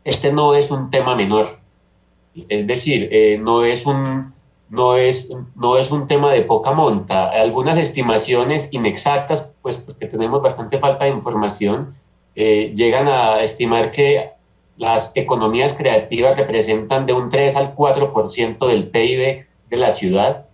este no es un tema menor. Es decir, no es un tema de poca monta. Algunas estimaciones inexactas, pues porque tenemos bastante falta de información, llegan a estimar que las economías creativas representan de un 3 al 4% del PIB de la ciudad.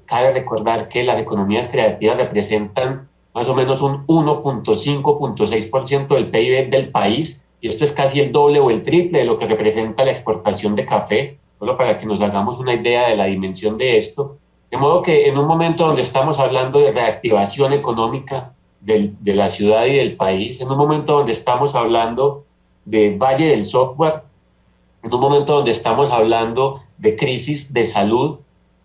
Cabe recordar que las economías creativas representan más o menos un 1,5-1,6% del PIB del país, y esto es casi el doble o el triple de lo que representa la exportación de café, solo para que nos hagamos una idea de la dimensión de esto. De modo que en un momento donde estamos hablando de reactivación económica de la ciudad y del país, en un momento donde estamos hablando de Valle del Software, en un momento donde estamos hablando de crisis de salud,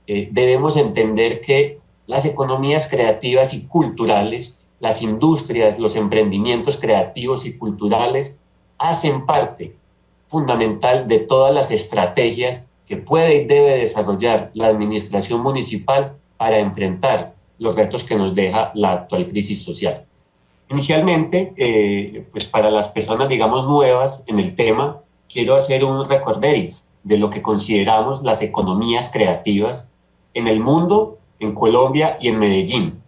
debemos entender que las economías creativas y culturales, las industrias, los emprendimientos creativos y culturales hacen parte fundamental de todas las estrategias que puede y debe desarrollar la administración municipal para enfrentar los retos que nos deja la actual crisis social. Inicialmente, pues para las personas, digamos, nuevas en el tema, quiero hacer un recorderis de lo que consideramos las economías creativas en el mundo, en Colombia y en Medellín.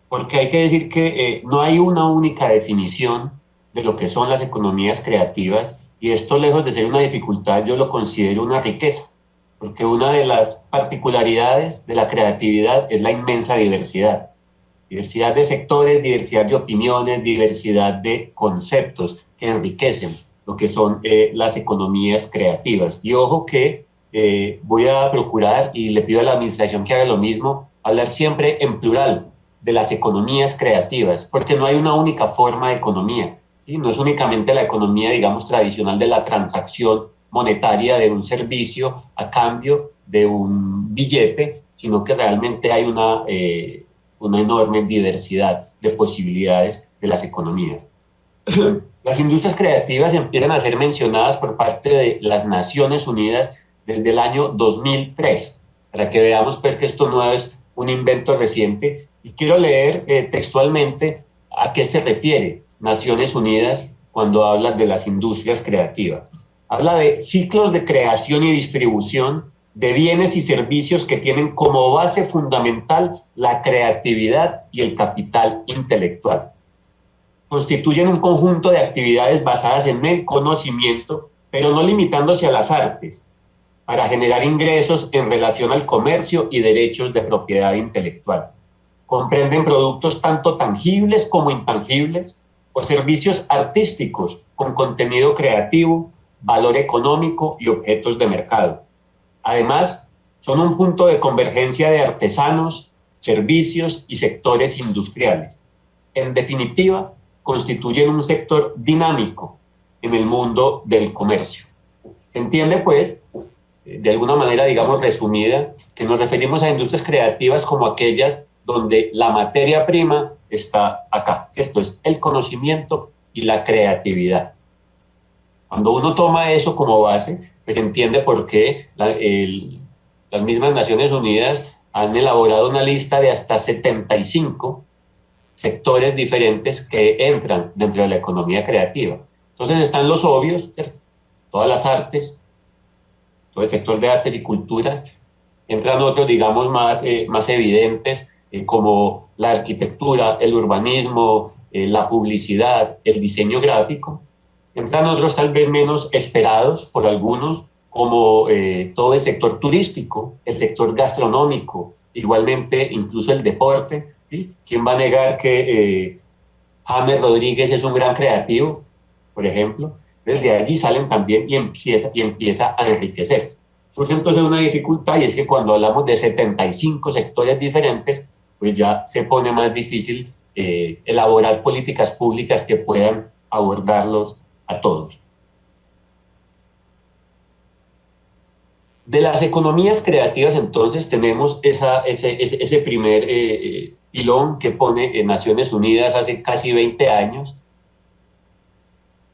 Porque hay que decir que no hay una única definición de lo que son las economías creativas, y esto, lejos de ser una dificultad, yo lo considero una riqueza, porque una de las particularidades de la creatividad es la inmensa diversidad. Diversidad de sectores, diversidad de opiniones, diversidad de conceptos que enriquecen lo que son las economías creativas. Y ojo que voy a procurar, y le pido a la administración que haga lo mismo, hablar siempre en plural de las economías creativas, porque no hay una única forma de economía, ¿sí? No es únicamente la economía, digamos, tradicional de la transacción monetaria de un servicio a cambio de un billete, sino que realmente hay una enorme diversidad de posibilidades de las economías. Las industrias creativas empiezan a ser mencionadas por parte de las Naciones Unidas desde el año 2003, para que veamos pues que esto no es un invento reciente. Y quiero leer textualmente a qué se refiere Naciones Unidas cuando habla de las industrias creativas. Habla de ciclos de creación y distribución de bienes y servicios que tienen como base fundamental la creatividad y el capital intelectual. Constituyen un conjunto de actividades basadas en el conocimiento, pero no limitándose a las artes, para generar ingresos en relación al comercio y derechos de propiedad intelectual. Comprenden productos tanto tangibles como intangibles o servicios artísticos con contenido creativo, valor económico y objetos de mercado. Además, son un punto de convergencia de artesanos, servicios y sectores industriales. En definitiva, constituyen un sector dinámico en el mundo del comercio. Se entiende, pues, de alguna manera, digamos, resumida, que nos referimos a industrias creativas como aquellas donde la materia prima está acá, ¿cierto? Es el conocimiento y la creatividad. Cuando uno toma eso como base, pues entiende por qué las mismas Naciones Unidas han elaborado una lista de hasta 75 sectores diferentes que entran dentro de la economía creativa. Entonces están los obvios, ¿cierto? Todas las artes, todo el sector de artes y culturas. Entran otros, digamos, más evidentes, como la arquitectura, el urbanismo, la publicidad, el diseño gráfico. Entran otros tal vez menos esperados por algunos, como todo el sector turístico, el sector gastronómico, igualmente incluso el deporte, ¿sí? ¿Quién va a negar que James Rodríguez es un gran creativo, por ejemplo? Desde allí salen también y empieza a enriquecerse. Surge entonces una dificultad, y es que cuando hablamos de 75 sectores diferentes, pues ya se pone más difícil elaborar políticas públicas que puedan abordarlos a todos. De las economías creativas, entonces, tenemos ese primer pilón que pone en Naciones Unidas hace casi 20 años.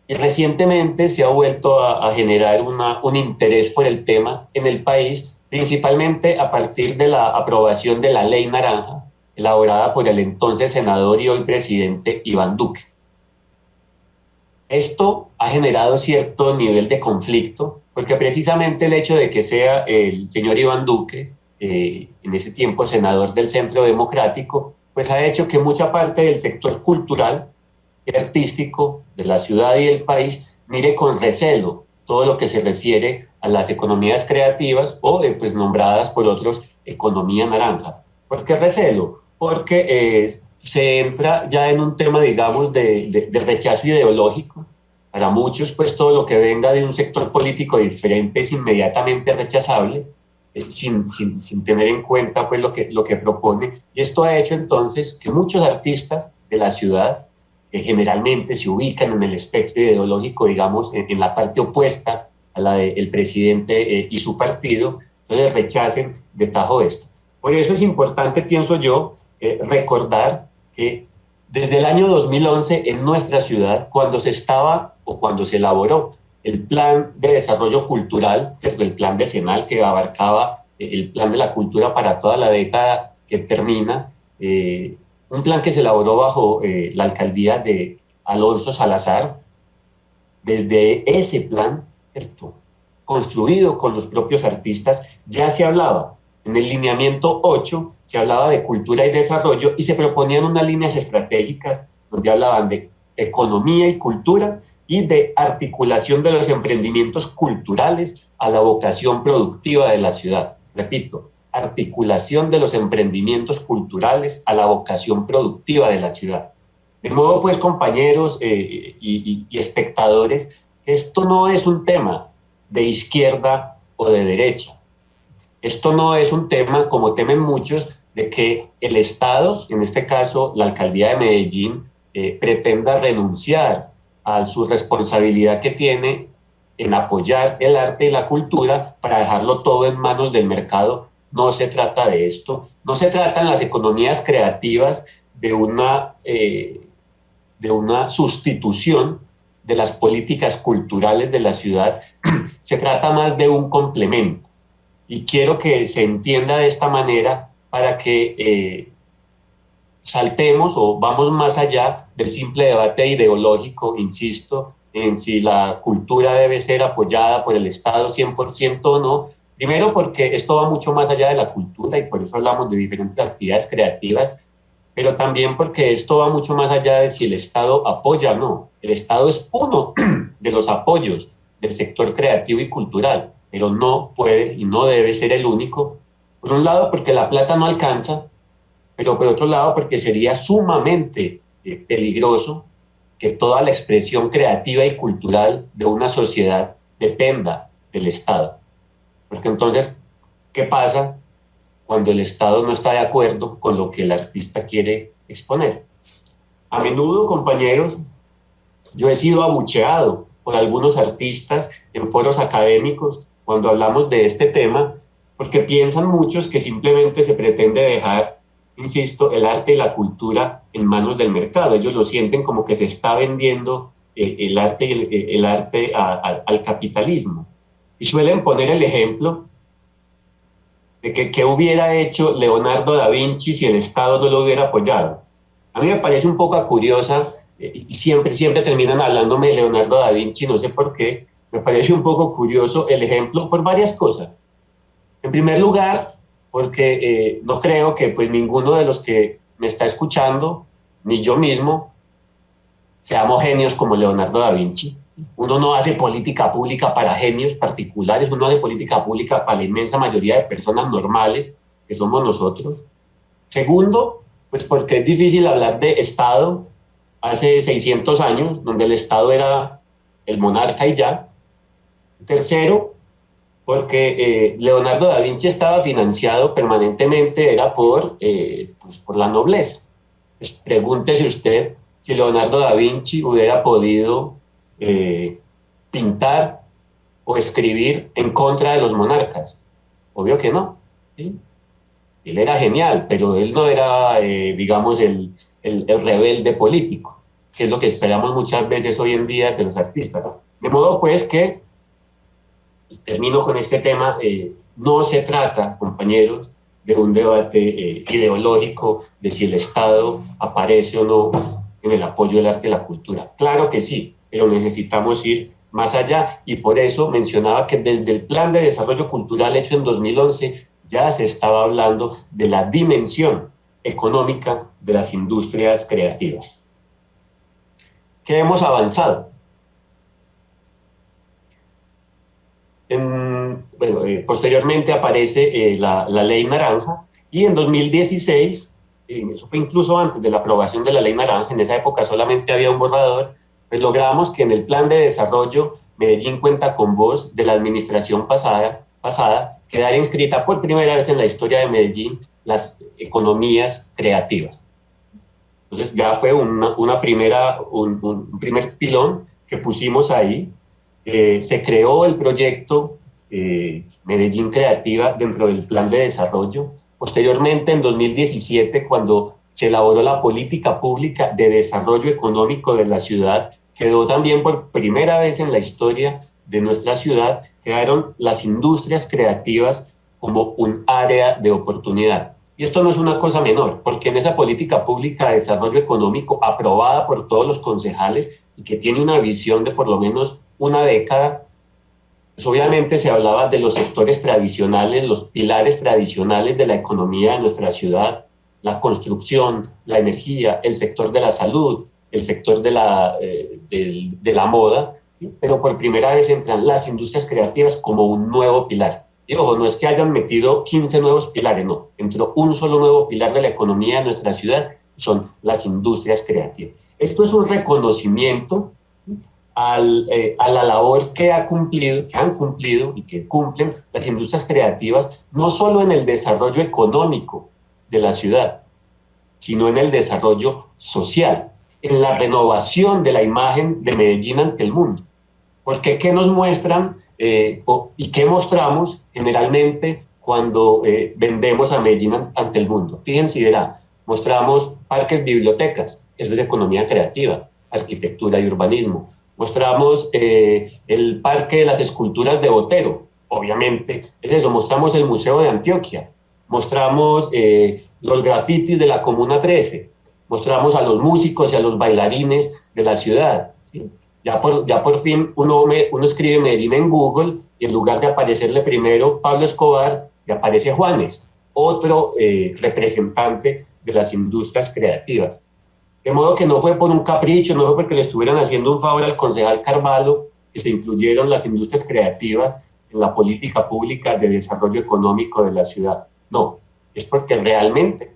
Y recientemente se ha vuelto a generar un interés por el tema en el país, principalmente a partir de la aprobación de la Ley Naranja, elaborada por el entonces senador y hoy presidente Iván Duque. Esto ha generado cierto nivel de conflicto, porque precisamente el hecho de que sea el señor Iván Duque, en ese tiempo senador del Centro Democrático, pues ha hecho que mucha parte del sector cultural y artístico de la ciudad y del país mire con recelo todo lo que se refiere a las economías creativas o pues nombradas por otros economía naranja. ¿Por qué recelo? Porque se entra ya en un tema, digamos, de rechazo ideológico. Para muchos, pues todo lo que venga de un sector político diferente es inmediatamente rechazable, sin tener en cuenta pues lo que propone. Y esto ha hecho entonces que muchos artistas de la ciudad, que generalmente se ubican en el espectro ideológico, digamos, en la parte opuesta a la del presidente y su partido, entonces rechacen de tajo esto. Por eso es importante, pienso yo, recordar que desde el año 2011 en nuestra ciudad, cuando se estaba o cuando se elaboró el plan de desarrollo cultural, ¿cierto? El plan decenal que abarcaba el plan de la cultura para toda la década que termina, un plan que se elaboró bajo la alcaldía de Alonso Salazar. Desde ese plan, ¿cierto?, construido con los propios artistas, ya se hablaba. En el lineamiento 8 se hablaba de cultura y desarrollo y se proponían unas líneas estratégicas donde hablaban de economía y cultura y de articulación de los emprendimientos culturales a la vocación productiva de la ciudad. Repito, articulación de los emprendimientos culturales a la vocación productiva de la ciudad. De modo, pues, compañeros y espectadores, esto no es un tema de izquierda o de derecha. Esto no es un tema, como temen muchos, de que el Estado, en este caso la alcaldía de Medellín, pretenda renunciar a su responsabilidad que tiene en apoyar el arte y la cultura para dejarlo todo en manos del mercado. No se trata de esto. No se trata en las economías creativas de una sustitución de las políticas culturales de la ciudad. Se trata más de un complemento. Y quiero que se entienda de esta manera para que saltemos o vamos más allá del simple debate ideológico, insisto, en si la cultura debe ser apoyada por el Estado 100% o no. Primero porque esto va mucho más allá de la cultura y por eso hablamos de diferentes actividades creativas, pero también porque esto va mucho más allá de si el Estado apoya o no. El Estado es uno de los apoyos del sector creativo y cultural, pero no puede y no debe ser el único. Por un lado, porque la plata no alcanza, pero por otro lado, porque sería sumamente peligroso que toda la expresión creativa y cultural de una sociedad dependa del Estado. Porque entonces, ¿qué pasa cuando el Estado no está de acuerdo con lo que el artista quiere exponer? A menudo, compañeros, yo he sido abucheado por algunos artistas en foros académicos cuando hablamos de este tema, porque piensan muchos que simplemente se pretende dejar, insisto, el arte y la cultura en manos del mercado. Ellos lo sienten como que se está vendiendo el arte al capitalismo. Y suelen poner el ejemplo de que qué hubiera hecho Leonardo da Vinci si el Estado no lo hubiera apoyado. A mí me parece un poco curiosa, y siempre terminan hablándome de Leonardo da Vinci, no sé por qué. Me parece un poco curioso el ejemplo por varias cosas. En primer lugar, porque no creo que pues ninguno de los que me está escuchando, ni yo mismo, seamos genios como Leonardo da Vinci. Uno no hace política pública para genios particulares, uno hace política pública para la inmensa mayoría de personas normales que somos nosotros. Segundo, pues porque es difícil hablar de Estado hace 600 años, donde el Estado era el monarca y ya. Tercero, porque Leonardo da Vinci estaba financiado permanentemente, era por la nobleza. Pues pregúntese usted si Leonardo da Vinci hubiera podido pintar o escribir en contra de los monarcas. Obvio que no, ¿sí? Él era genial, pero él no era, digamos, el rebelde político, que es lo que esperamos muchas veces hoy en día de los artistas. De modo pues que, y termino con este tema, no se trata, compañeros, de un debate ideológico de si el Estado aparece o no en el apoyo del arte y la cultura. Claro que sí, pero necesitamos ir más allá, y por eso mencionaba que desde el Plan de Desarrollo Cultural hecho en 2011 ya se estaba hablando de la dimensión económica de las industrias creativas. ¿Qué hemos avanzado? Posteriormente aparece la Ley Naranja, y en 2016, eso fue incluso antes de la aprobación de la Ley Naranja, en esa época solamente había un borrador, pues logramos que en el Plan de Desarrollo Medellín cuenta con voz de la administración pasada quedara inscrita por primera vez en la historia de Medellín las economías creativas. Entonces ya fue un primer pilón que pusimos ahí. Se creó el proyecto Medellín Creativa dentro del Plan de Desarrollo. Posteriormente, en 2017, cuando se elaboró la política pública de desarrollo económico de la ciudad, quedó también por primera vez en la historia de nuestra ciudad, quedaron las industrias creativas como un área de oportunidad. Y esto no es una cosa menor, porque en esa política pública de desarrollo económico aprobada por todos los concejales y que tiene una visión de por lo menos una década, pues obviamente se hablaba de los sectores tradicionales, los pilares tradicionales de la economía de nuestra ciudad, la construcción, la energía, el sector de la salud, el sector de la moda, ¿sí? Pero por primera vez entran las industrias creativas como un nuevo pilar. Y ojo, no es que hayan metido 15 nuevos pilares, no, entró un solo nuevo pilar de la economía de nuestra ciudad, son las industrias creativas. Esto es un reconocimiento a la labor que han cumplido y que cumplen las industrias creativas, no solo en el desarrollo económico de la ciudad, sino en el desarrollo social, en la renovación de la imagen de Medellín ante el mundo. Porque ¿qué nos muestran y qué mostramos generalmente cuando vendemos a Medellín ante el mundo? Fíjense y verán, mostramos parques, bibliotecas, eso es economía creativa, arquitectura y urbanismo. Mostramos el Parque de las Esculturas de Botero, obviamente es eso. Mostramos el Museo de Antioquia, mostramos los grafitis de la Comuna 13, mostramos a los músicos y a los bailarines de la ciudad, ¿sí? Ya por fin uno escribe Medellín en Google y en lugar de aparecerle primero Pablo Escobar, le aparece Juanes, otro representante de las industrias creativas. De modo que no fue por un capricho, no fue porque le estuvieran haciendo un favor al concejal Carvalho que se incluyeron las industrias creativas en la política pública de desarrollo económico de la ciudad. No, es porque realmente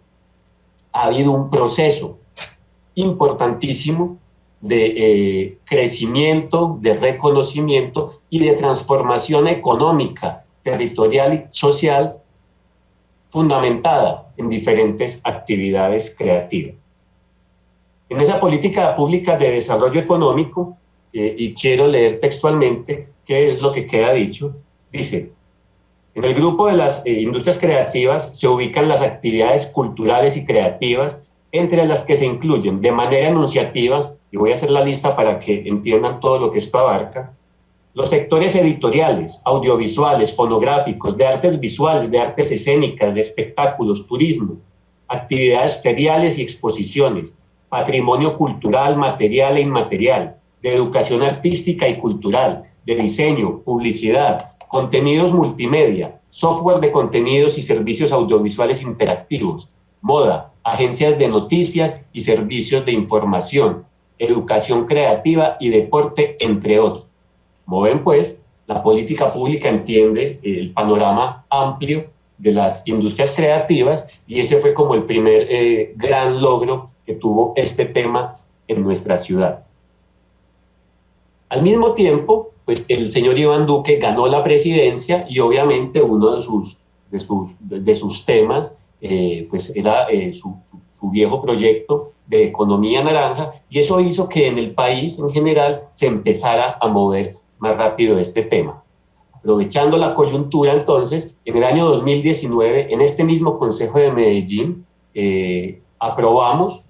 ha habido un proceso importantísimo de crecimiento, de reconocimiento y de transformación económica, territorial y social fundamentada en diferentes actividades creativas. En esa política pública de desarrollo económico, y quiero leer textualmente qué es lo que queda dicho, dice: en el grupo de las industrias creativas se ubican las actividades culturales y creativas, entre las que se incluyen de manera enunciativa, y voy a hacer la lista para que entiendan todo lo que esto abarca, los sectores editoriales, audiovisuales, fonográficos, de artes visuales, de artes escénicas, de espectáculos, turismo, actividades feriales y exposiciones, patrimonio cultural, material e inmaterial, de educación artística y cultural, de diseño, publicidad, contenidos multimedia, software de contenidos y servicios audiovisuales interactivos, moda, agencias de noticias y servicios de información, educación creativa y deporte, entre otros. Como ven, pues, la política pública entiende el panorama amplio de las industrias creativas y ese fue como el primer gran logro que tuvo este tema en nuestra ciudad. Al mismo tiempo, pues el señor Iván Duque ganó la presidencia y obviamente uno de sus temas pues era su viejo proyecto de economía naranja, y eso hizo que en el país en general se empezara a mover más rápido este tema. Aprovechando la coyuntura, entonces, en el año 2019, en este mismo Consejo de Medellín, aprobamos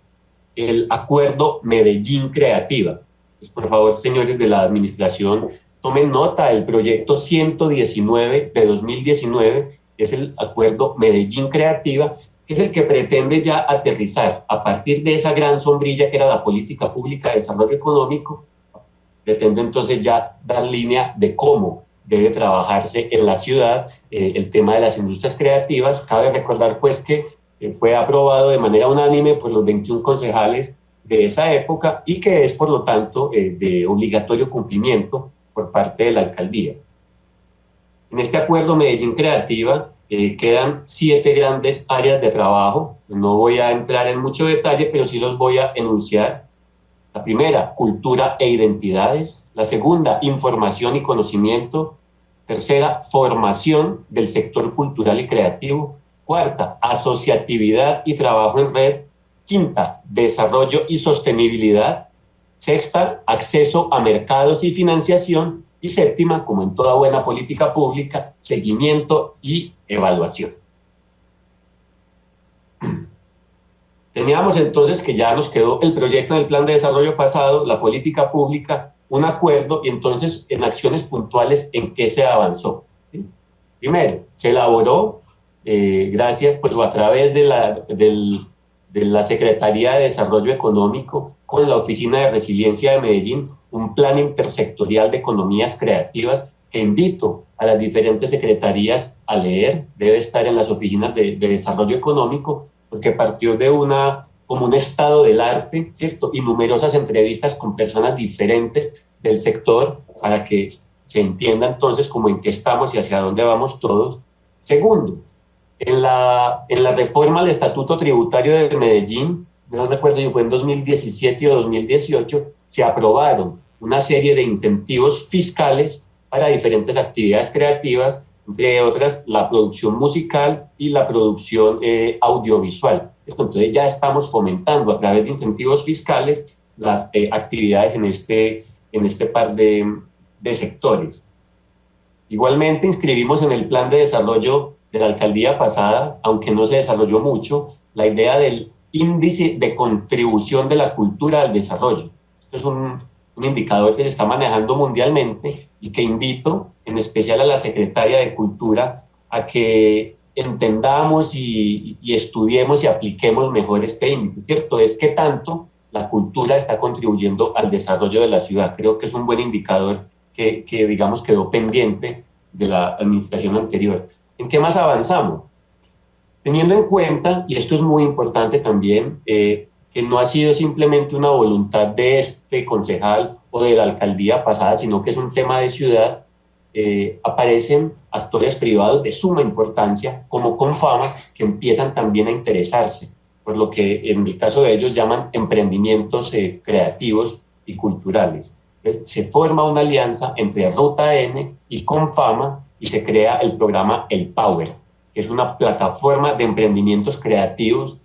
el acuerdo Medellín Creativa. Pues, por favor, señores de la administración, tomen nota, el proyecto 119 de 2019 es el acuerdo Medellín Creativa, que es el que pretende ya aterrizar a partir de esa gran sombrilla que era la política pública de desarrollo económico, pretende entonces ya dar línea de cómo debe trabajarse en la ciudad el tema de las industrias creativas. Cabe recordar pues que fue aprobado de manera unánime por los 21 concejales de esa época y que es por lo tanto de obligatorio cumplimiento por parte de la alcaldía. En este acuerdo Medellín Creativa quedan 7 grandes áreas de trabajo. No voy a entrar en mucho detalle, pero sí los voy a enunciar. La primera, cultura e identidades. La segunda, información y conocimiento. Tercera, formación del sector cultural y creativo. Cuarta, asociatividad y trabajo en red. Quinta, desarrollo y sostenibilidad. Sexta, acceso a mercados y financiación. Y séptima, como en toda buena política pública, seguimiento y evaluación. Teníamos entonces que ya nos quedó el proyecto en el plan de desarrollo pasado, la política pública, un acuerdo, y entonces en acciones puntuales, ¿en qué se avanzó? ¿Sí? Primero, se elaboró, gracias, pues a través de la Secretaría de Desarrollo Económico con la Oficina de Resiliencia de Medellín, un plan intersectorial de economías creativas que invito a las diferentes secretarías a leer, debe estar en las oficinas de desarrollo económico, porque partió de como un estado del arte, ¿cierto? Y numerosas entrevistas con personas diferentes del sector para que se entienda entonces cómo en qué estamos y hacia dónde vamos todos. Segundo, en la reforma al Estatuto Tributario de Medellín, no recuerdo si fue en 2017 o 2018, se aprobaron una serie de incentivos fiscales para diferentes actividades creativas, entre otras la producción musical y la producción audiovisual. Entonces ya estamos fomentando a través de incentivos fiscales las actividades en este par de sectores. Igualmente inscribimos en el plan de desarrollo de la alcaldía pasada, aunque no se desarrolló mucho, la idea del índice de contribución de la cultura al desarrollo. Esto es un indicador que se está manejando mundialmente y que invito en especial a la secretaria de Cultura a que entendamos y estudiemos y apliquemos mejor este índice, ¿cierto? Es que tanto la cultura está contribuyendo al desarrollo de la ciudad. Creo que es un buen indicador que digamos, quedó pendiente de la administración anterior. ¿En qué más avanzamos? Teniendo en cuenta, y esto es muy importante también, que no ha sido simplemente una voluntad de este concejal o de la alcaldía pasada, sino que es un tema de ciudad, aparecen actores privados de suma importancia, como Confama, que empiezan también a interesarse por lo que en el caso de ellos llaman emprendimientos creativos y culturales. Entonces, se forma una alianza entre Ruta N y Confama y se crea el programa El Power, que es una plataforma de emprendimientos creativos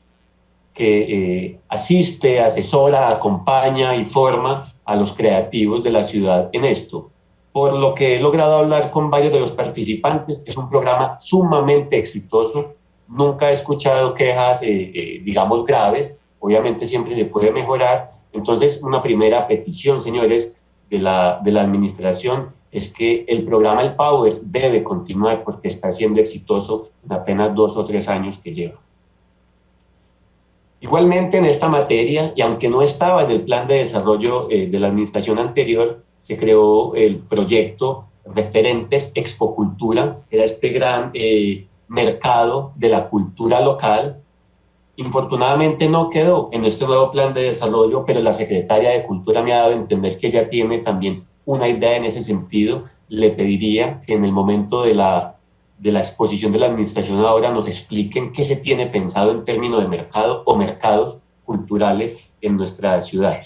que asiste, asesora, acompaña y forma a los creativos de la ciudad en esto. Por lo que he logrado hablar con varios de los participantes, es un programa sumamente exitoso. Nunca he escuchado quejas, digamos, graves. Obviamente siempre se puede mejorar. Entonces, una primera petición, señores, de la administración es que el programa El Power debe continuar porque está siendo exitoso en apenas 2 o 3 años que lleva. Igualmente en esta materia, y aunque no estaba en el plan de desarrollo de la administración anterior, se creó el proyecto Referentes Expocultura, que era este gran mercado de la cultura local. Infortunadamente no quedó en este nuevo plan de desarrollo, pero la secretaria de Cultura me ha dado a entender que ella tiene también una idea en ese sentido. Le pediría que en el momento de la exposición de la administración ahora nos expliquen qué se tiene pensado en términos de mercado o mercados culturales en nuestra ciudad.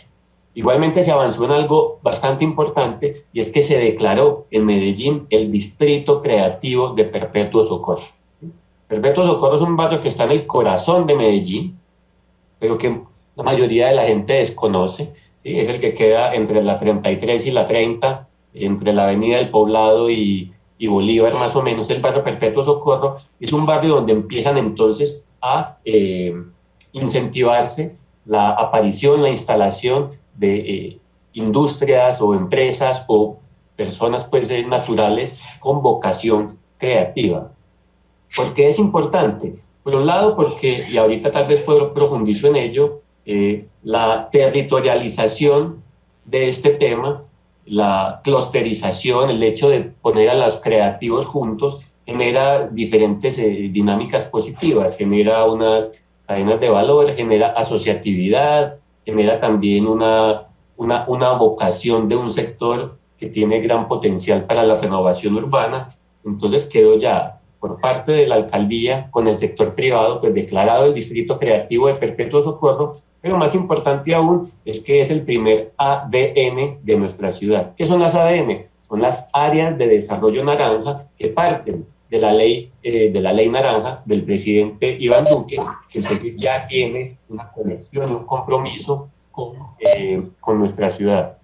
Igualmente se avanzó en algo bastante importante y es que se declaró en Medellín el Distrito Creativo de Perpetuo Socorro. Perpetuo Socorro es un barrio que está en el corazón de Medellín, pero que la mayoría de la gente desconoce, ¿sí? Es el que queda entre la 33 y la 30, entre la Avenida del Poblado y Bolívar, más o menos. El barrio Perpetuo Socorro es un barrio donde empiezan entonces a incentivarse la aparición, la instalación de industrias o empresas o personas pues, naturales con vocación creativa. ¿Por qué es importante? Por un lado, porque, y ahorita tal vez profundizo en ello, la territorialización de este tema la clusterización, el hecho de poner a los creativos juntos, genera diferentes dinámicas positivas, genera unas cadenas de valor, genera asociatividad, genera también una vocación de un sector que tiene gran potencial para la renovación urbana. Entonces quedó ya por parte de la alcaldía con el sector privado pues declarado el distrito creativo de Perpetuo Socorro, pero más importante aún es que es el primer ADN de nuestra ciudad. ¿Qué son las ADN? Son las áreas de desarrollo naranja que parten de la ley naranja del presidente Iván Duque, que entonces ya tiene una conexión, un compromiso con nuestra ciudad.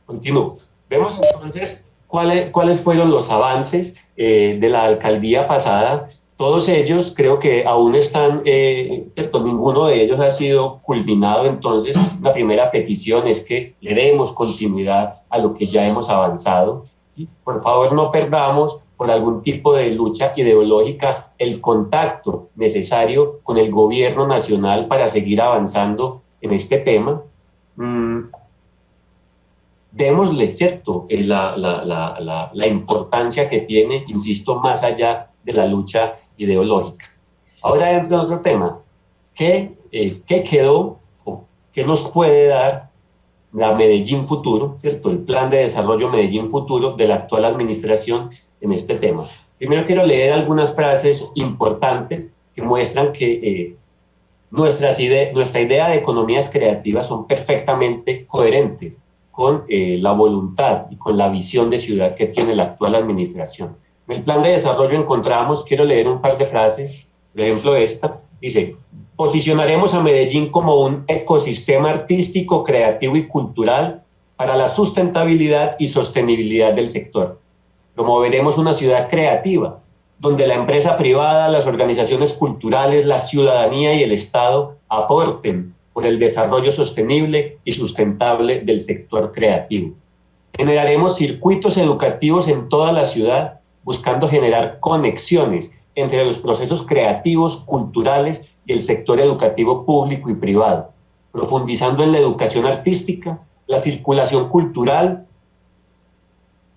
Continúo. Vemos entonces cuáles fueron los avances de la alcaldía pasada. Todos ellos creo que aún están, ¿cierto? Ninguno de ellos ha sido culminado. Entonces, la primera petición es que le demos continuidad a lo que ya hemos avanzado, ¿sí? Por favor, no perdamos por algún tipo de lucha ideológica el contacto necesario con el gobierno nacional para seguir avanzando en este tema. Démosle, ¿cierto?, la importancia que tiene, insisto, más allá de la lucha ideológica. Ahora entro en otro tema. ¿Qué quedó o qué nos puede dar la Medellín Futuro, ¿cierto?, el plan de desarrollo Medellín Futuro de la actual administración en este tema? Primero quiero leer algunas frases importantes que muestran que nuestra idea de economías creativas son perfectamente coherentes con la voluntad y con la visión de ciudad que tiene la actual administración. En el plan de desarrollo encontramos, quiero leer un par de frases, por ejemplo esta, dice: posicionaremos a Medellín como un ecosistema artístico, creativo y cultural para la sustentabilidad y sostenibilidad del sector. Promoveremos una ciudad creativa, donde la empresa privada, las organizaciones culturales, la ciudadanía y el Estado aporten por el desarrollo sostenible y sustentable del sector creativo. Generaremos circuitos educativos en toda la ciudad, buscando generar conexiones entre los procesos creativos, culturales y el sector educativo público y privado, profundizando en la educación artística, la circulación cultural,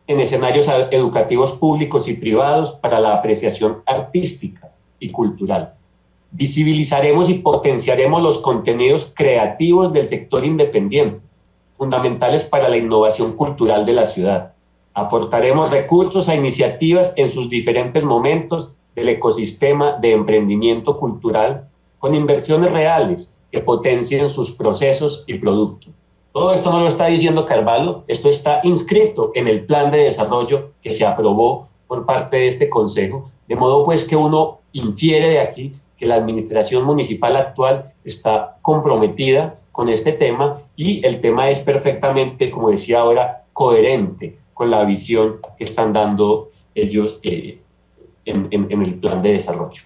en escenarios educativos públicos y privados para la apreciación artística y cultural. Visibilizaremos y potenciaremos los contenidos creativos del sector independiente, fundamentales para la innovación cultural de la ciudad. Aportaremos recursos a iniciativas en sus diferentes momentos del ecosistema de emprendimiento cultural con inversiones reales que potencien sus procesos y productos. Todo esto no lo está diciendo Carvalho, esto está inscrito en el plan de desarrollo que se aprobó por parte de este consejo, de modo pues que uno infiere de aquí que la administración municipal actual está comprometida con este tema y el tema es perfectamente, como decía ahora, coherente con la visión que están dando ellos en el plan de desarrollo.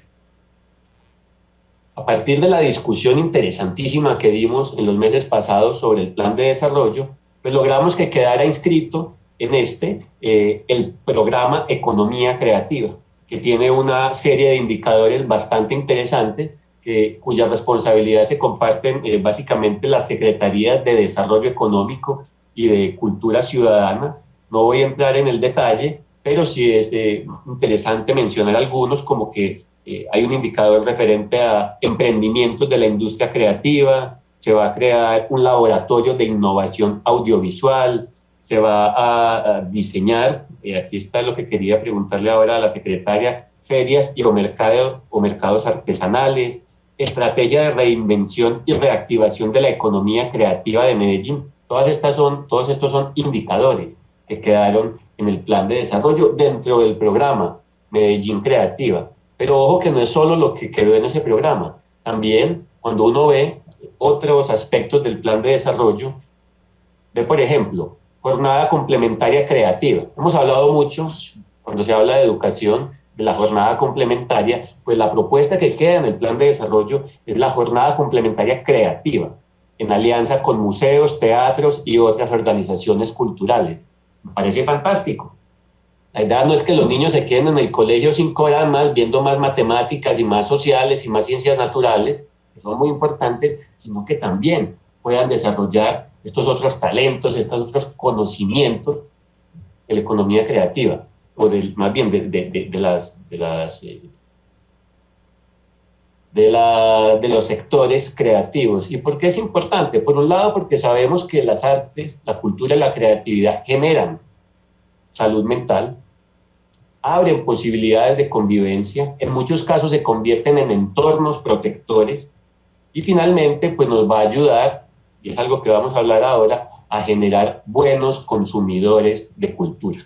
A partir de la discusión interesantísima que dimos en los meses pasados sobre el plan de desarrollo, pues logramos que quedara inscrito en el programa Economía Creativa, que tiene una serie de indicadores bastante interesantes, cuyas responsabilidades se comparten básicamente las Secretarías de Desarrollo Económico y de Cultura Ciudadana. No voy a entrar en el detalle, pero sí es interesante mencionar algunos, como que hay un indicador referente a emprendimientos de la industria creativa, se va a crear un laboratorio de innovación audiovisual, se va a diseñar, aquí está lo que quería preguntarle ahora a la secretaria, ferias o mercados artesanales, estrategia de reinvención y reactivación de la economía creativa de Medellín. Todos estos son indicadores que quedaron en el plan de desarrollo dentro del programa Medellín Creativa. Pero ojo que no es solo lo que quedó en ese programa, también cuando uno ve otros aspectos del plan de desarrollo, ve por ejemplo, jornada complementaria creativa. Hemos hablado mucho, cuando se habla de educación, de la jornada complementaria, pues la propuesta que queda en el plan de desarrollo es la jornada complementaria creativa, en alianza con museos, teatros y otras organizaciones culturales. Me parece fantástico. La idea no es que los niños se queden en el colegio 5 horas más, viendo más matemáticas y más sociales y más ciencias naturales, que son muy importantes, sino que también puedan desarrollar estos otros talentos, estos otros conocimientos de la economía creativa, o más bien de los sectores creativos. ¿Y por qué es importante? Por un lado, porque sabemos que las artes, la cultura y la creatividad generan salud mental, abren posibilidades de convivencia, en muchos casos se convierten en entornos protectores y finalmente pues nos va a ayudar, y es algo que vamos a hablar ahora, a generar buenos consumidores de cultura.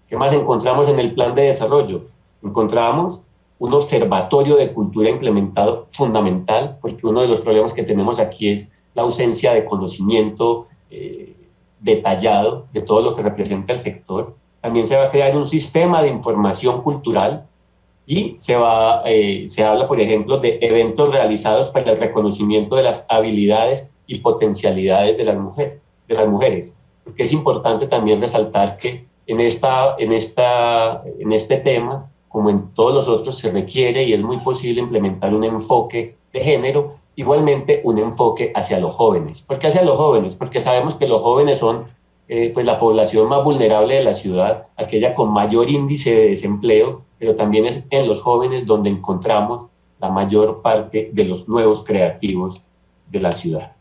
¿Qué más encontramos en el plan de desarrollo? Encontramos un observatorio de cultura implementado fundamental, porque uno de los problemas que tenemos aquí es la ausencia de conocimiento detallado de todo lo que representa el sector. También se va a crear un sistema de información cultural y se habla, por ejemplo, de eventos realizados para el reconocimiento de las habilidades y potencialidades de las mujeres. Porque es importante también resaltar que en este tema, como en todos los otros, se requiere y es muy posible implementar un enfoque de género, igualmente un enfoque hacia los jóvenes. ¿Por qué hacia los jóvenes? Porque sabemos que los jóvenes son pues la población más vulnerable de la ciudad, aquella con mayor índice de desempleo, pero también es en los jóvenes donde encontramos la mayor parte de los nuevos creativos de la ciudad.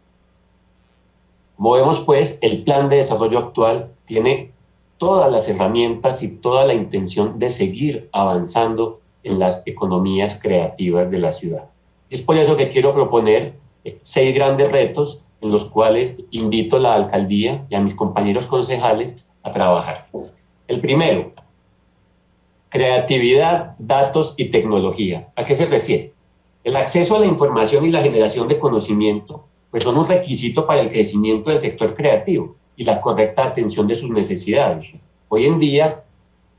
Como vemos, pues, el plan de desarrollo actual tiene todas las herramientas y toda la intención de seguir avanzando en las economías creativas de la ciudad. Y es por eso que quiero proponer 6 grandes retos en los cuales invito a la alcaldía y a mis compañeros concejales a trabajar. El primero, creatividad, datos y tecnología. ¿A qué se refiere? El acceso a la información y la generación de conocimiento pues son un requisito para el crecimiento del sector creativo y la correcta atención de sus necesidades. Hoy en día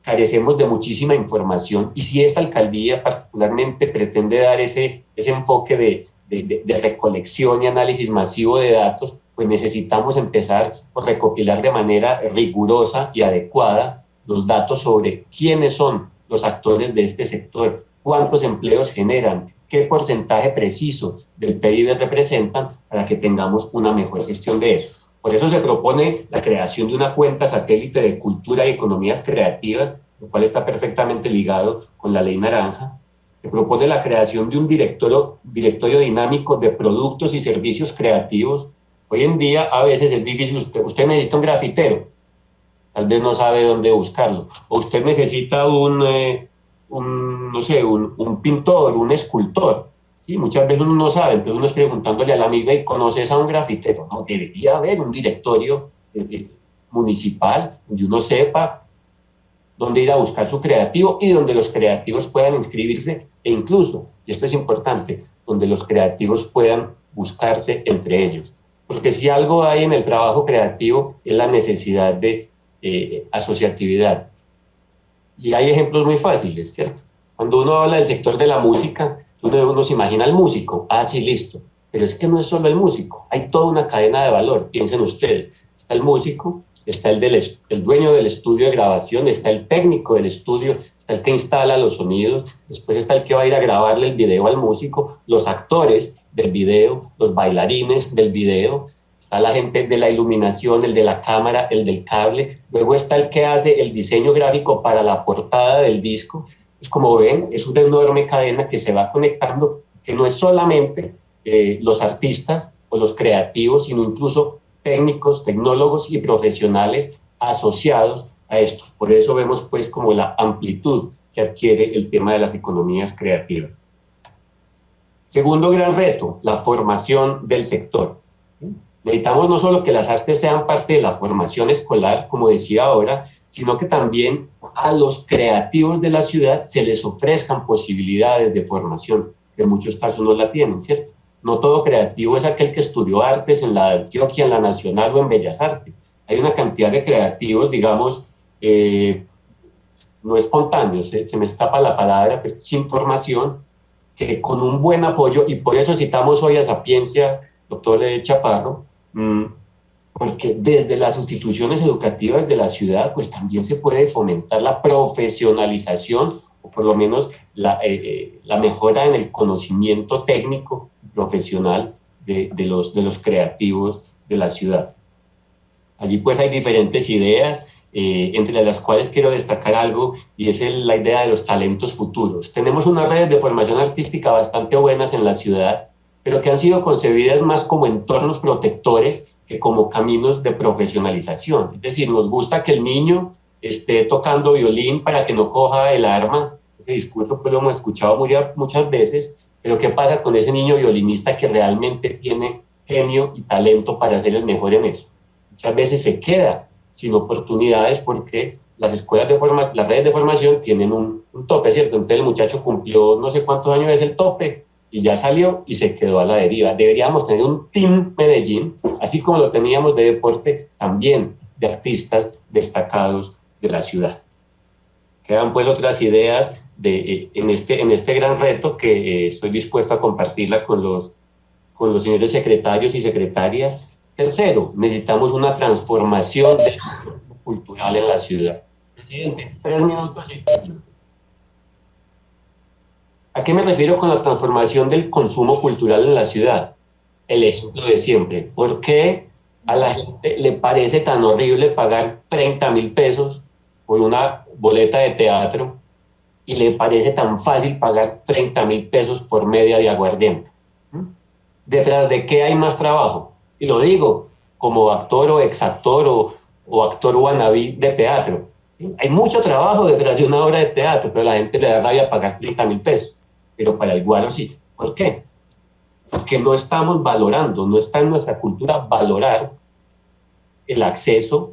carecemos de muchísima información y si esta alcaldía particularmente pretende dar ese enfoque de recolección y análisis masivo de datos, pues necesitamos empezar por recopilar de manera rigurosa y adecuada los datos sobre quiénes son los actores de este sector, cuántos empleos generan, qué porcentaje preciso del PIB representan para que tengamos una mejor gestión de eso. Por eso se propone la creación de una cuenta satélite de cultura y economías creativas, lo cual está perfectamente ligado con la Ley Naranja. Se propone la creación de un directorio dinámico de productos y servicios creativos. Hoy en día a veces es difícil, usted necesita un grafitero, tal vez no sabe dónde buscarlo, o usted necesita un pintor, un escultor. ¿Sí? Muchas veces uno no sabe, entonces uno es preguntándole a la amiga y ¿conoces a un grafitero? No, debería haber un directorio municipal donde uno sepa dónde ir a buscar su creativo y donde los creativos puedan inscribirse e incluso, y esto es importante, donde los creativos puedan buscarse entre ellos. Porque si algo hay en el trabajo creativo es la necesidad de asociatividad. Y hay ejemplos muy fáciles, ¿cierto? Cuando uno habla del sector de la música, uno se imagina al músico, sí, listo. Pero es que no es solo el músico, hay toda una cadena de valor, piensen ustedes. Está el músico, está el dueño del estudio de grabación, está el técnico del estudio, está el que instala los sonidos, después está el que va a ir a grabarle el video al músico, los actores del video, los bailarines del video, está la gente de la iluminación, el de la cámara, el del cable, luego está el que hace el diseño gráfico para la portada del disco. Pues como ven, es una enorme cadena que se va conectando, que no es solamente los artistas o los creativos, sino incluso técnicos, tecnólogos y profesionales asociados a esto. Por eso vemos pues como la amplitud que adquiere el tema de las economías creativas. Segundo gran reto, la formación del sector. Necesitamos no solo que las artes sean parte de la formación escolar, como decía ahora, sino que también a los creativos de la ciudad se les ofrezcan posibilidades de formación, que en muchos casos no la tienen, ¿cierto? No todo creativo es aquel que estudió artes en la Antioquia, en la Nacional o en Bellas Artes. Hay una cantidad de creativos, digamos, no espontáneos, se me escapa la palabra, pero sin formación, que con un buen apoyo, y por eso citamos hoy a Sapiencia, doctor Chaparro, porque desde las instituciones educativas de la ciudad, pues también se puede fomentar la profesionalización, o por lo menos la mejora en el conocimiento técnico y profesional de los creativos de la ciudad. Allí pues hay diferentes ideas, entre las cuales quiero destacar algo, y es la idea de los talentos futuros. Tenemos unas redes de formación artística bastante buenas en la ciudad, pero que han sido concebidas más como entornos protectores que como caminos de profesionalización. Es decir, nos gusta que el niño esté tocando violín para que no coja el arma. Ese discurso pues lo hemos escuchado muchas veces, pero ¿qué pasa con ese niño violinista que realmente tiene genio y talento para ser el mejor en eso? Muchas veces se queda sin oportunidades porque las las redes de formación tienen un tope, ¿cierto? Entonces el muchacho cumplió no sé cuántos años es el tope y ya salió y se quedó a la deriva. Deberíamos tener un Team Medellín, así como lo teníamos de deporte, también de artistas destacados de la ciudad. Quedan pues otras ideas en este gran reto que estoy dispuesto a compartirla con los señores secretarios y secretarias. Tercero, necesitamos una transformación del sistema cultural en la ciudad. Presidente, 3 minutos y termino. ¿A qué me refiero con la transformación del consumo cultural en la ciudad? El ejemplo de siempre. ¿Por qué a la gente le parece tan horrible pagar 30.000 pesos por una boleta de teatro y le parece tan fácil pagar 30.000 pesos por media de aguardiente? ¿Detrás de qué hay más trabajo? Y lo digo como actor o exactor o actor wannabe de teatro. Hay mucho trabajo detrás de una obra de teatro, pero a la gente le da rabia pagar 30.000 pesos. Pero para el guaro sí. ¿Por qué? Porque no estamos valorando, no está en nuestra cultura valorar el acceso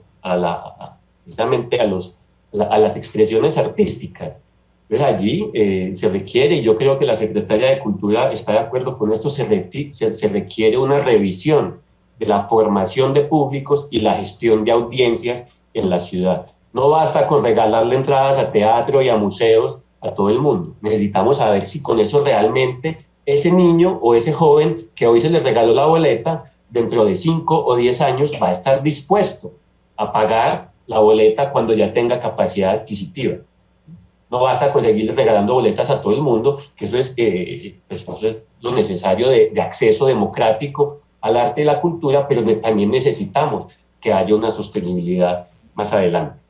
precisamente a las expresiones artísticas. Entonces allí se requiere, y yo creo que la Secretaría de Cultura está de acuerdo con esto, se requiere una revisión de la formación de públicos y la gestión de audiencias en la ciudad. No basta con regalarle entradas a teatro y a museos a todo el mundo. Necesitamos saber si con eso realmente ese niño o ese joven que hoy se les regaló la boleta, dentro de 5 o 10 años va a estar dispuesto a pagar la boleta cuando ya tenga capacidad adquisitiva. No basta con seguir regalando boletas a todo el mundo, que eso es lo necesario de acceso democrático al arte y la cultura, pero también necesitamos que haya una sostenibilidad más adelante.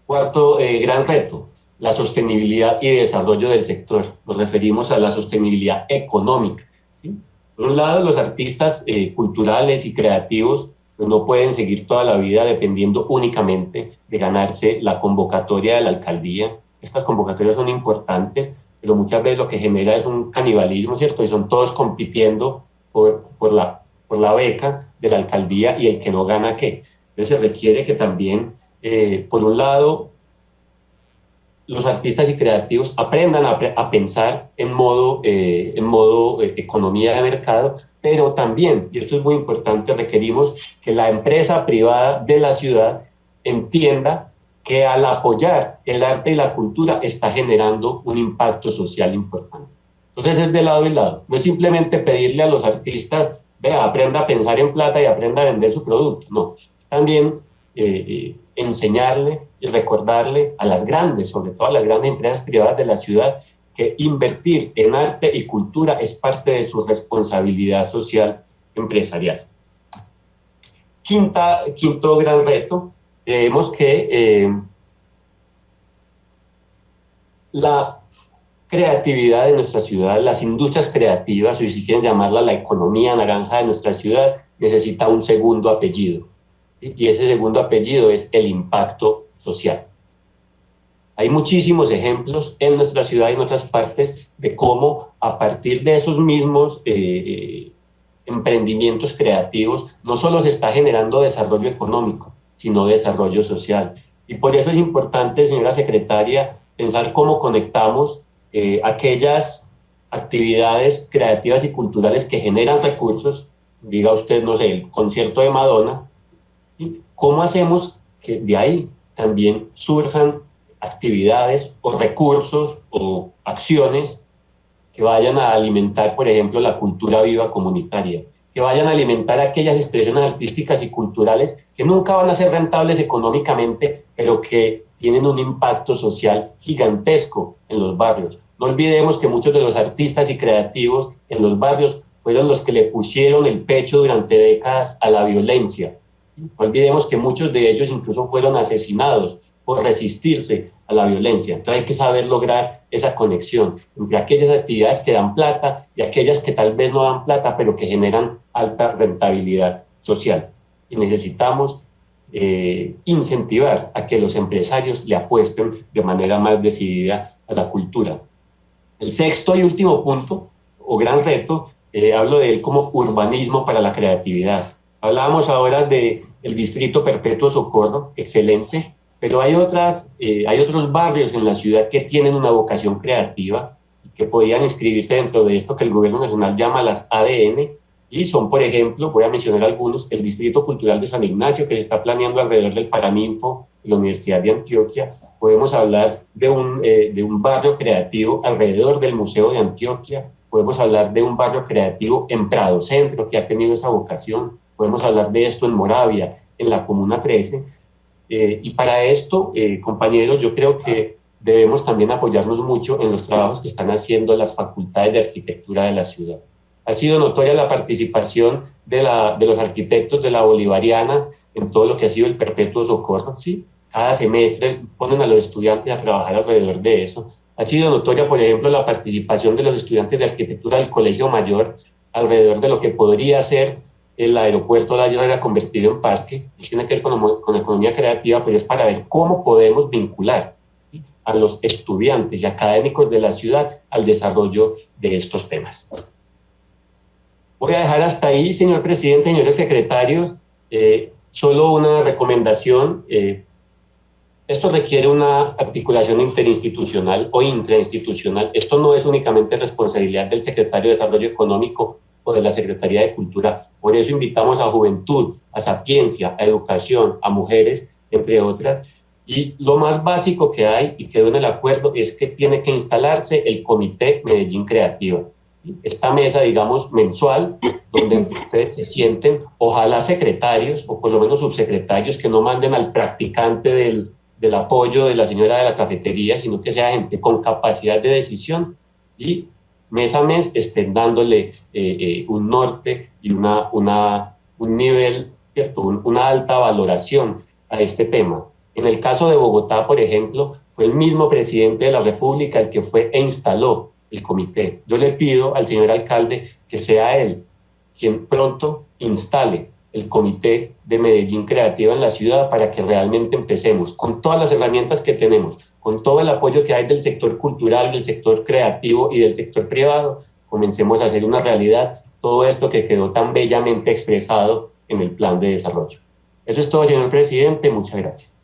Cuarto gran reto, la sostenibilidad y desarrollo del sector. Nos referimos a la sostenibilidad económica, ¿sí? Por un lado, los artistas culturales y creativos pues no pueden seguir toda la vida dependiendo únicamente de ganarse la convocatoria de la alcaldía. Estas convocatorias son importantes, pero muchas veces lo que genera es un canibalismo, ¿cierto? Y son todos compitiendo por la beca de la alcaldía y el que no gana, ¿qué? Entonces se requiere que también, por un lado, los artistas y creativos aprendan a pensar en modo economía de mercado, pero también, y esto es muy importante, requerimos que la empresa privada de la ciudad entienda que al apoyar el arte y la cultura está generando un impacto social importante. Entonces es de lado y lado. No es simplemente pedirle a los artistas, vea, aprenda a pensar en plata y aprenda a vender su producto. No, también enseñarle y recordarle a las grandes, sobre todo a las grandes empresas privadas de la ciudad, que invertir en arte y cultura es parte de su responsabilidad social empresarial. Quinto gran reto, creemos que la creatividad de nuestra ciudad, las industrias creativas, o si quieren llamarla la economía naranja de nuestra ciudad, necesita un segundo apellido. Y ese segundo apellido es el impacto social. Hay muchísimos ejemplos en nuestra ciudad y en otras partes de cómo a partir de esos mismos emprendimientos creativos no solo se está generando desarrollo económico, sino desarrollo social. Y por eso es importante, señora secretaria, pensar cómo conectamos aquellas actividades creativas y culturales que generan recursos, diga usted, no sé, el concierto de Madonna, ¿sí? ¿Cómo hacemos que de ahí también surjan actividades o recursos o acciones que vayan a alimentar, por ejemplo, la cultura viva comunitaria, que vayan a alimentar aquellas expresiones artísticas y culturales que nunca van a ser rentables económicamente, pero que tienen un impacto social gigantesco en los barrios? No olvidemos que muchos de los artistas y creativos en los barrios fueron los que le pusieron el pecho durante décadas a la violencia. No olvidemos que muchos de ellos incluso fueron asesinados por resistirse a la violencia. Entonces hay que saber lograr esa conexión entre aquellas actividades que dan plata y aquellas que tal vez no dan plata, pero que generan alta rentabilidad social. Y necesitamos incentivar a que los empresarios le apuesten de manera más decidida a la cultura. El sexto y último punto, o gran reto, hablo de él como urbanismo para la creatividad. Hablábamos ahora del Distrito Perpetuo Socorro, excelente, pero hay otros barrios en la ciudad que tienen una vocación creativa y que podrían inscribirse dentro de esto que el gobierno nacional llama las ADN, y son, por ejemplo, voy a mencionar algunos: el Distrito Cultural de San Ignacio, que se está planeando alrededor del Paraninfo de la Universidad de Antioquia. Podemos hablar de un barrio creativo alrededor del Museo de Antioquia. Podemos hablar de un barrio creativo en Prado Centro, que ha tenido esa vocación. Podemos hablar de esto en Moravia, en la Comuna 13. Y para esto, compañeros, yo creo que debemos también apoyarnos mucho en los trabajos que están haciendo las facultades de arquitectura de la ciudad. Ha sido notoria la participación de los arquitectos de la Bolivariana en todo lo que ha sido el Perpetuo Socorro, ¿sí? Cada semestre ponen a los estudiantes a trabajar alrededor de eso. Ha sido notoria, por ejemplo, la participación de los estudiantes de arquitectura del Colegio Mayor alrededor de lo que podría ser el aeropuerto La Llorera convertido en parque. Tiene que ver con economía creativa, pero es para ver cómo podemos vincular, ¿sí?, a los estudiantes y académicos de la ciudad al desarrollo de estos temas. Voy a dejar hasta ahí, señor presidente, señores secretarios. Solo una recomendación. Esto requiere una articulación interinstitucional o intrainstitucional. Esto no es únicamente responsabilidad del secretario de Desarrollo Económico o de la Secretaría de Cultura. Por eso invitamos a Juventud, a Sapiencia, a Educación, a Mujeres, entre otras. Y lo más básico que hay, y quedó en el acuerdo, es que tiene que instalarse el Comité Medellín Creativa. Esta mesa, digamos, mensual, donde ustedes se sienten, ojalá secretarios o por lo menos subsecretarios, que no manden al practicante del apoyo de la señora de la cafetería, sino que sea gente con capacidad de decisión y mes a mes estén dándole un norte y un nivel, ¿cierto?, una alta valoración a este tema. En el caso de Bogotá, por ejemplo, fue el mismo presidente de la República el que fue e instaló el comité. Yo le pido al señor alcalde que sea él quien pronto instale el Comité de Medellín Creativa en la ciudad para que realmente empecemos con todas las herramientas que tenemos, con todo el apoyo que hay del sector cultural, del sector creativo y del sector privado, comencemos a hacer una realidad todo esto que quedó tan bellamente expresado en el plan de desarrollo. Eso es todo, señor presidente. Muchas gracias.